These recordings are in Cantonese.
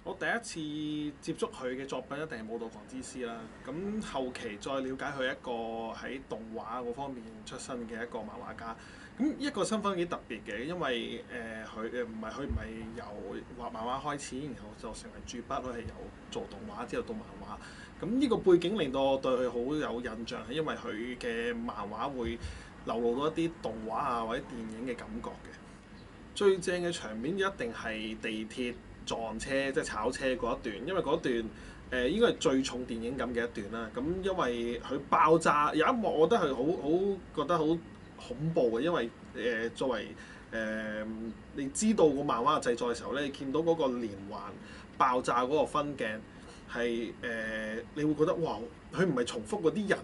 我第一次接觸佢嘅作品一定係《武道狂之詩》啦。咁後期再了解佢一個喺動畫嗰方面出身嘅一個漫畫家。咁一個身份幾特別嘅，因為佢唔係由畫漫畫開始，然後就成為駐筆，佢係由做動畫之後到漫畫。咁呢個背景令到我對佢好有印象，係因為佢嘅漫畫會流露到一啲動畫啊或者電影嘅感覺嘅。最正嘅場面一定係地鐵撞車，即係炒車嗰一段，因為嗰段應該係最重電影感嘅一段啦。咁因為佢爆炸有一幕，我覺得係覺得好恐怖嘅，因為作為你知道個漫畫嘅製作嘅時候咧，你見到嗰個連環爆炸嗰個分鏡係你會覺得哇，佢唔係重複嗰啲人。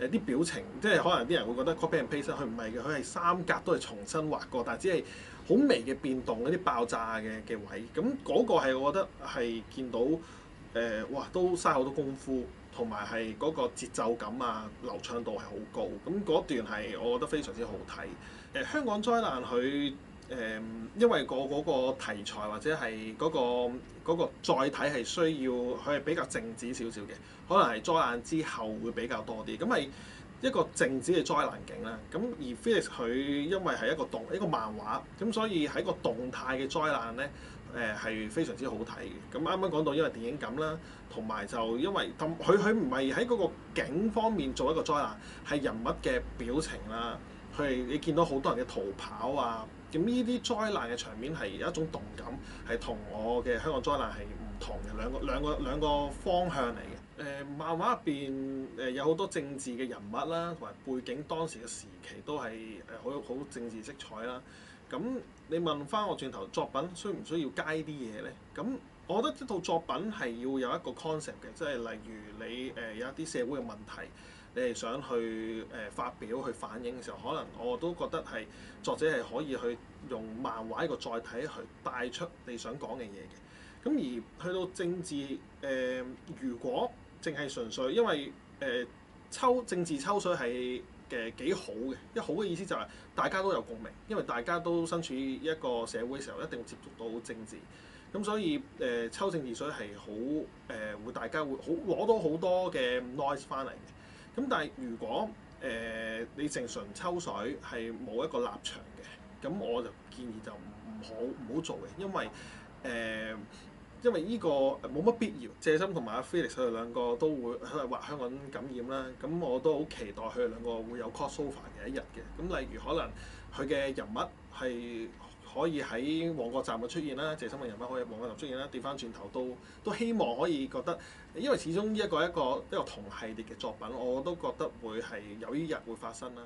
啲表情，即係可能啲人會覺得 copy and paste，佢唔係嘅，佢係三格都係重新畫過，但係只係好微嘅變動嗰啲爆炸嘅位，咁嗰個係我覺得係見到哇都嘥好多功夫，同埋係嗰個節奏感啊流暢度係好高，咁嗰段係我覺得非常之好睇。香港災難佢因為嗰個題材或者係嗰個載體係需要佢係比較靜止少少嘅，可能係災難之後會比較多啲，咁係一個靜止嘅災難景啦。咁而 Felix 佢因為係一個漫畫，咁所以喺個動態嘅災難咧係非常之好睇嘅。咁啱啱講到因為電影感啦，同埋就因為佢唔係喺嗰個景方面做一個災難，係人物嘅表情啦，你見到好多人嘅逃跑啊。咁呢啲災難嘅場面係有一種動感，係同我嘅香港災難係唔同嘅兩個方向嚟嘅。漫畫入邊有好多政治嘅人物啦，同埋背景當時嘅時期都係好政治色彩啦。咁你問翻我轉頭，作品需唔需要加呢啲嘢咧？咁我覺得一套作品係要有一個 concept 嘅，即係例如你有一啲社會嘅問題。你係想去發表去反映嘅時候，可能我都覺得係作者係可以去用漫畫一個載體去帶出你想講嘅嘢嘅。咁而去到政治如果淨係純粹因為政治抽水係幾好嘅，一好嘅意思就係大家都有共鳴，因為大家都身處一個社會嘅時候，一定會接觸到政治。咁所以抽政治水係好會大家會好攞到好多嘅 noise 翻嚟嘅。咁但係如果你淨純抽水係冇一個立場嘅，咁我就建議就唔好做嘅，因為呢個冇乜必要。謝森同埋阿 Felix 佢哋兩個都會畫香港感染啦，咁我都好期待佢哋兩個會有 crossover 嘅一日嘅。咁例如可能佢嘅人物係可以喺旺角站度出現啦，謝森嘅人物可以喺旺角站出現啦，調翻轉頭都希望可以覺得，因為始終呢一個同系列嘅作品，我都覺得會係有呢日會發生啦。